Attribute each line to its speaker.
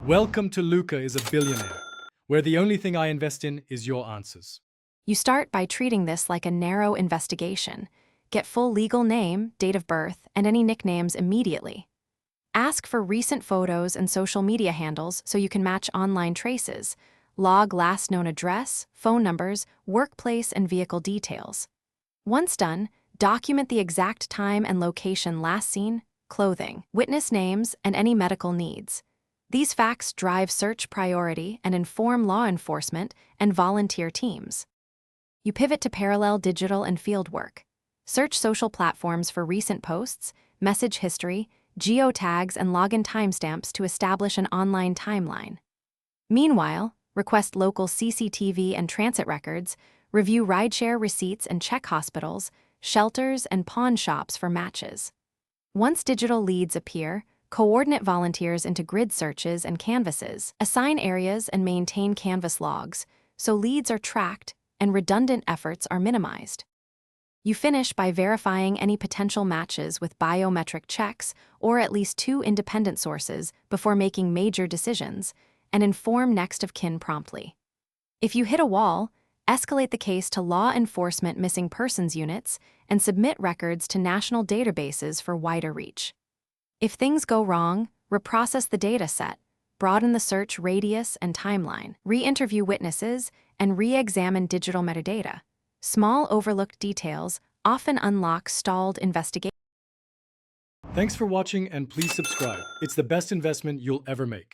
Speaker 1: Welcome to Luca is a Billionaire, where the only thing I invest in is your answers.
Speaker 2: You start by treating this like a narrow investigation. Get full legal name, date of birth, and any nicknames immediately. Ask for recent photos and social media handles so you can match online traces. Log last known address, phone numbers, workplace, and vehicle details. Once done, document the exact time and location last seen, clothing, witness names, and any medical needs. These facts drive search priority and inform law enforcement and volunteer teams. You pivot to parallel digital and field work. Search social platforms for recent posts, message history, geotags, and login timestamps to establish an online timeline. Meanwhile, request local CCTV and transit records, review rideshare receipts, and check hospitals, shelters, and pawn shops for matches. Once digital leads appear, coordinate volunteers into grid searches and canvases, assign areas and maintain canvas logs, so leads are tracked and redundant efforts are minimized. You finish by verifying any potential matches with biometric checks or at least 2 independent sources before making major decisions, and inform next of kin promptly. If you hit a wall, escalate the case to law enforcement missing persons units and submit records to national databases for wider reach. If things go wrong, reprocess the data set, broaden the search radius and timeline, re-interview witnesses, and re-examine digital metadata. Small overlooked details often unlock stalled investigations.
Speaker 1: Thanks for watching and please subscribe. It's the best investment you'll ever make.